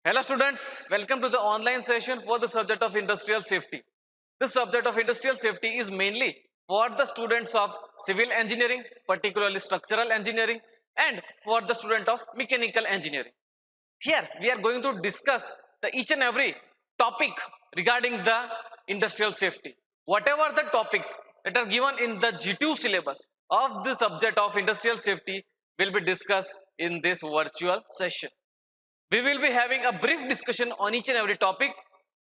Hello students, welcome to the online session for the subject of industrial safety. This subject of industrial safety is mainly for the students of civil engineering, particularly structural engineering, and for the student of mechanical engineering. Here we are going to discuss each and every topic regarding the industrial safety. Whatever the topics that are given in the G2 syllabus of the subject of industrial safety will be discussed in this virtual session. We will be having a brief discussion on each and every topic.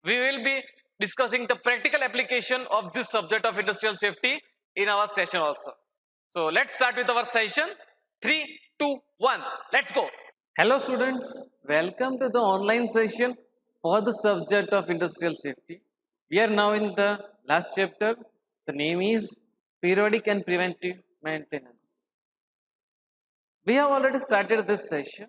We will be discussing the practical application of this subject of industrial safety in our session also. So let's start with our session. 3, 2, 1. Let's go. Hello students, welcome to the online session for the subject of industrial safety. We are now in the last chapter. The name is periodic and preventive maintenance. We have already started this session.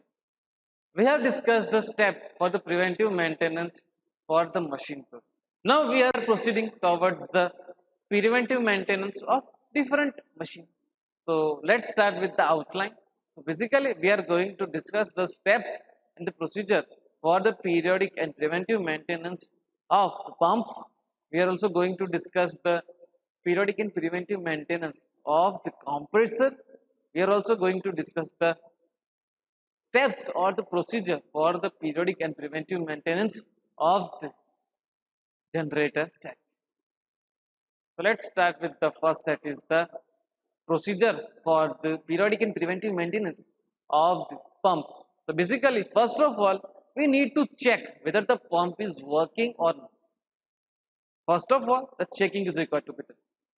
We have discussed the step for the preventive maintenance for the machine tool. Now we are proceeding towards the preventive maintenance of different machines. So let's start with the outline. So basically we are going to discuss the steps and the procedure for the periodic and preventive maintenance of the pumps. We are also going to discuss the periodic and preventive maintenance of the compressor. We are also going to discuss the steps or the procedure for the periodic and preventive maintenance of the generator set. So let's start with the first, that is the procedure for the periodic and preventive maintenance of the pumps. So basically, first of all, we need to check whether the pump is working or not. First of all, the checking is required to be done.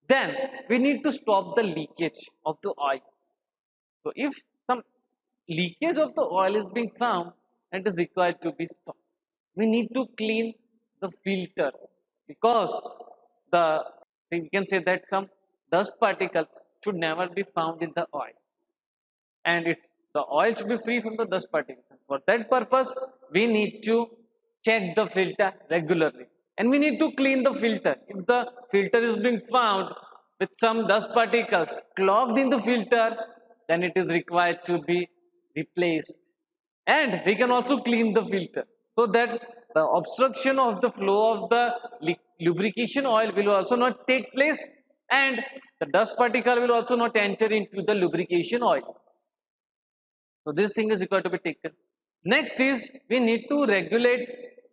Then we need to stop the leakage of the oil. So if some leakage of the oil is being found and is required to be stopped, we need to clean the filters, because we can say that some dust particles should never be found in the oil, and the oil should be free from the dust particles. For that purpose, we need to check the filter regularly, and we need to clean the filter. If the filter is being found with some dust particles clogged in the filter, then it is required to be replaced. And we can also clean the filter, so that the obstruction of the flow of the lubrication oil will also not take place, and the dust particle will also not enter into the lubrication oil. So this thing is required to be taken. Next is, we need to regulate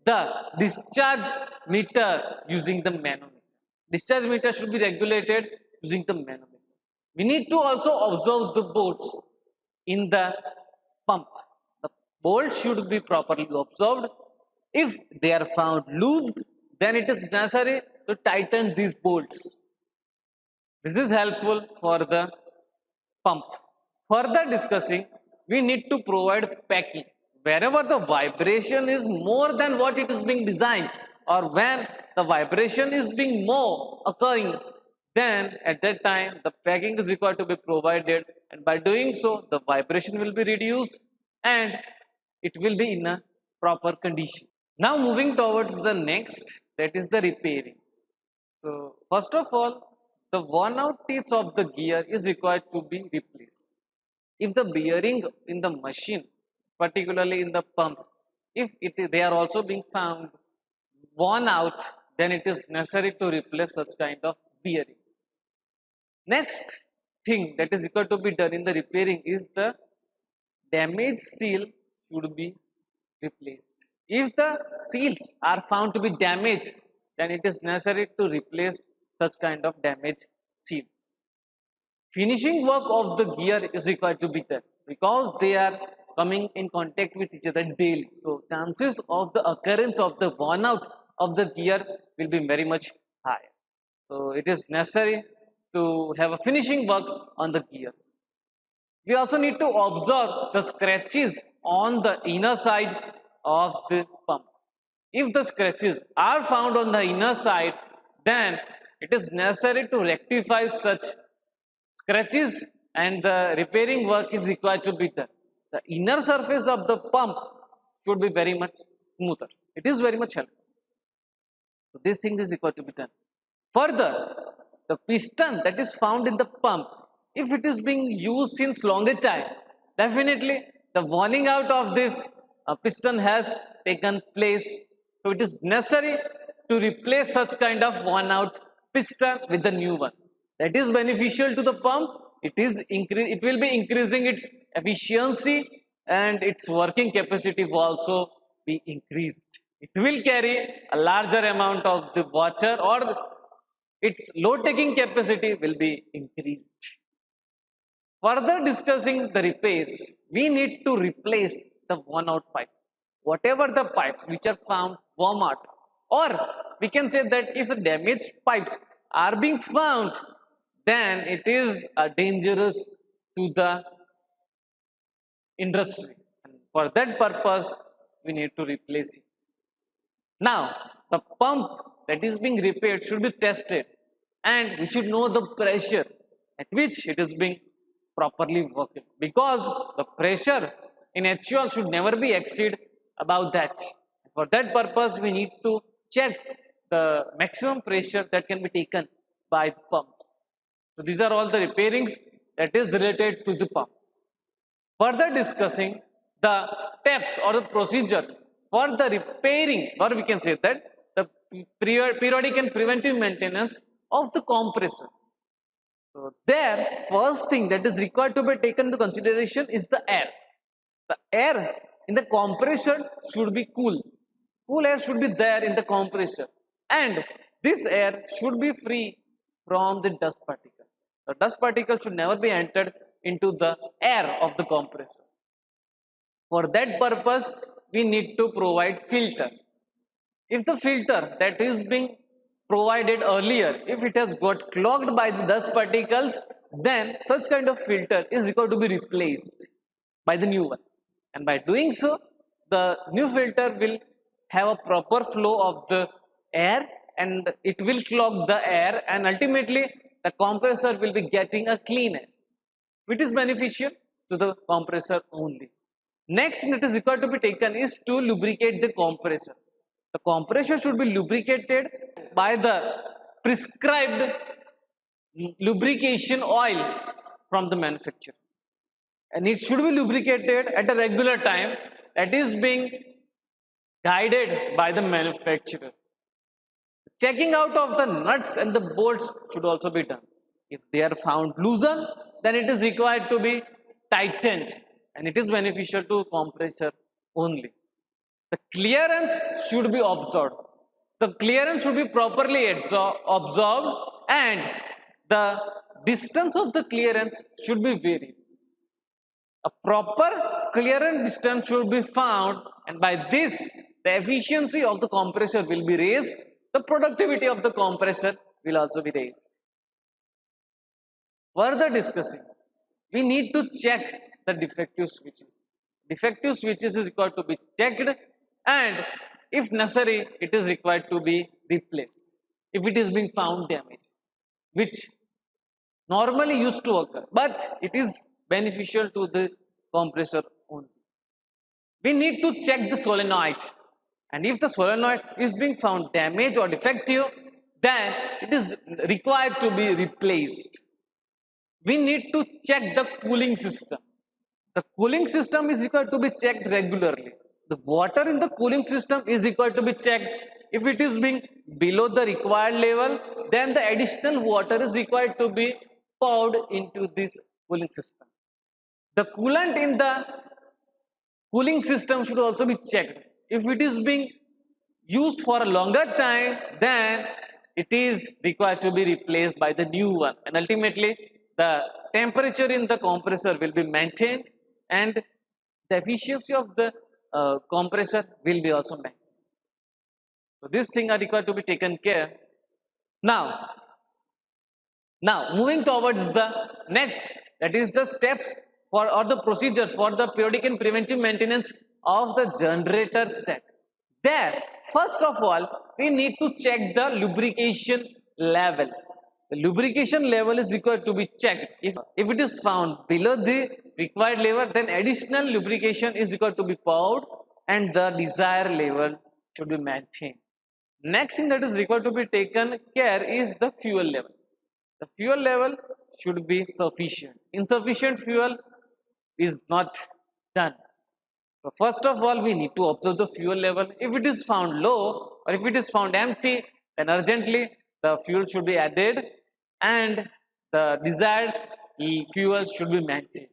the discharge meter using the manometer. Discharge meter should be regulated using the manometer. We need to also observe the bolts in the pump. The bolts should be properly observed. If they are found loosed, then it is necessary to tighten these bolts. This is helpful for the pump. Further discussing, we need to provide packing. Wherever the vibration is more than what it is being designed, or when the vibration is being more occurring, then at that time the packing is required to be provided, and by doing so the vibration will be reduced and it will be in a proper condition. Now moving towards the next, that is the repairing. So first of all, the worn out teeth of the gear is required to be replaced. If the bearing in the machine, particularly in the pumps, if they are also being found worn out, then it is necessary to replace such kind of bearing. Next thing that is required to be done in the repairing is the damaged seal should be replaced. If the seals are found to be damaged, then it is necessary to replace such kind of damaged seals. Finishing work of the gear is required to be done, because they are coming in contact with each other daily. So chances of the occurrence of the worn out of the gear will be very much high. So it is necessary to have a finishing work on the gears. We also need to observe the scratches on the inner side of the pump. If the scratches are found on the inner side, then it is necessary to rectify such scratches, and the repairing work is required to be done. The inner surface of the pump should be very much smoother. It is very much helpful. So this thing is required to be done. Further, the piston that is found in the pump, if it is being used since longer time, definitely the worning out of this piston has taken place. So it is necessary to replace such kind of worn out piston with the new one. That is beneficial to the pump. It will be increasing its efficiency, and its working capacity will also be increased. It will carry a larger amount of the water, or its load taking capacity will be increased. Further discussing the repairs, we need to replace the worn out pipe. Whatever the pipes which are found worn out, or we can say that if the damaged pipes are being found, then it is dangerous to the industry. And for that purpose, we need to replace it. Now, the pump that is being repaired should be tested, and we should know the pressure at which it is being properly working, because the pressure in actual should never be exceed about that. For that purpose, we need to check the maximum pressure that can be taken by the pump. So these are all the repairings that is related to the pump. Further discussing the steps or the procedures for the repairing, or we can say that the periodic and preventive maintenance of the compressor. So there, first thing that is required to be taken into consideration is the air. The air in the compressor should be cool. Cool air should be there in the compressor, and this air should be free from the dust particles. The dust particles should never be entered into the air of the compressor. For that purpose, we need to provide filter. If the filter that is being provided earlier, if it has got clogged by the dust particles, then such kind of filter is required to be replaced by the new one. And by doing so, the new filter will have a proper flow of the air, and it will clog the air, and ultimately the compressor will be getting a clean air, which is beneficial to the compressor only. Next that is required to be taken is to lubricate the compressor. The compressor should be lubricated by the prescribed lubrication oil from the manufacturer, and it should be lubricated at a regular time that is being guided by the manufacturer. Checking out of the nuts and the bolts should also be done. If they are found loosened, then it is required to be tightened, and it is beneficial to compressor only. The clearance should be observed. The clearance should be properly observed, and the distance of the clearance should be varied. A proper clearance distance should be found, and by this the efficiency of the compressor will be raised, the productivity of the compressor will also be raised. Further discussing, we need to check the defective switches. Defective switches is required to be checked, and if necessary, it is required to be replaced if it is being found damaged, which normally used to occur, but it is beneficial to the compressor only. We need to check the solenoid, and if the solenoid is being found damaged or defective, then it is required to be replaced. We need to check the cooling system. The cooling system is required to be checked regularly. The water in the cooling system is required to be checked. If it is being below the required level, then the additional water is required to be poured into this cooling system. The coolant in the cooling system should also be checked. If it is being used for a longer time, then it is required to be replaced by the new one, and ultimately the temperature in the compressor will be maintained, and the efficiency of the compressor will be also maintained. So these things are required to be taken care. Now moving towards the next, that is the steps for or the procedures for the periodic and preventive maintenance of the generator set. There, first of all, we need to check the lubrication level. The lubrication level is required to be checked. If it is found below the required level, then additional lubrication is required to be poured, and the desired level should be maintained. Next thing that is required to be taken care is the fuel level. The fuel level should be sufficient. Insufficient fuel is not done. So first of all, we need to observe the fuel level. If it is found low or if it is found empty, then urgently the fuel should be added and the desired fuel should be maintained.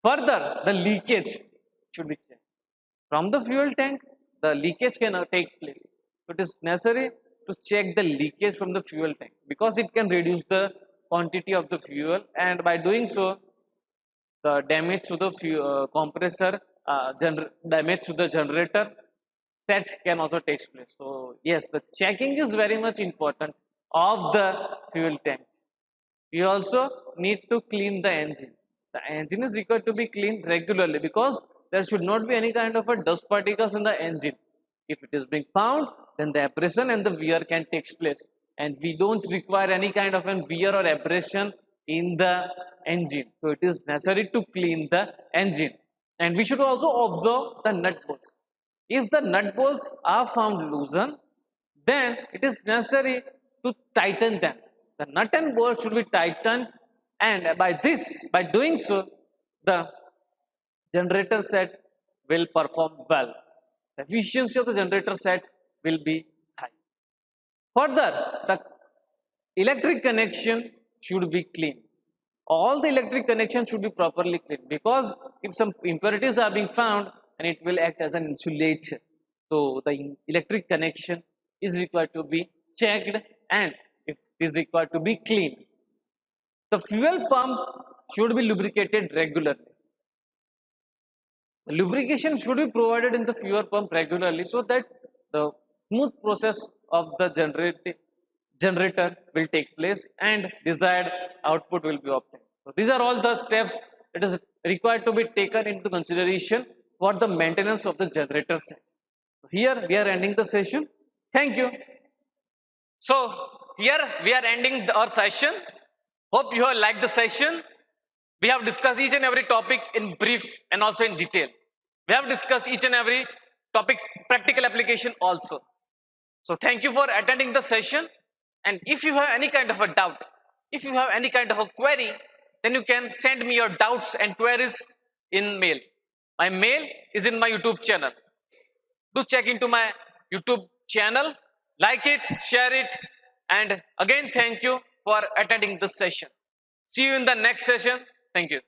Further, the leakage should be checked. From the fuel tank, the leakage can take place. So it is necessary to check the leakage from the fuel tank because it can reduce the quantity of the fuel, and by doing so, the damage to the compressor, damage to the generator set can also take place. So yes, the checking is very much important of the fuel tank. You also need to clean the engine. The engine is required to be cleaned regularly because there should not be any kind of a dust particles in the engine. If it is being found, then the abrasion and the wear can take place, and we don't require any kind of an wear or abrasion in the engine. So it is necessary to clean the engine, and we should also observe the nut bolts. If the nut bolts are found loosened, then it is necessary to tighten them. The nut and bolt should be tightened, and by doing so, the generator set will perform well. The efficiency of the generator set will be high. Further, the electric connection should be clean. All the electric connections should be properly cleaned because if some impurities are being found, then it will act as an insulator. So the electric connection is required to be checked and it is required to be cleaned. The fuel pump should be lubricated regularly. The lubrication should be provided in the fuel pump regularly so that the smooth process of the generator will take place and desired output will be obtained. So these are all the steps that is required to be taken into consideration for the maintenance of the generator set. Here we are ending the session. Thank you. So here we are ending our session. Hope you have liked the session. We have discussed each and every topic in brief and also in detail. We have discussed each and every topic's practical application also. So thank you for attending the session. And if you have any kind of a doubt, if you have any kind of a query, then you can send me your doubts and queries in mail. My mail is in my YouTube channel. Do check into my YouTube channel, like it, share it, and again thank you for attending this session. See you in the next session. Thank you.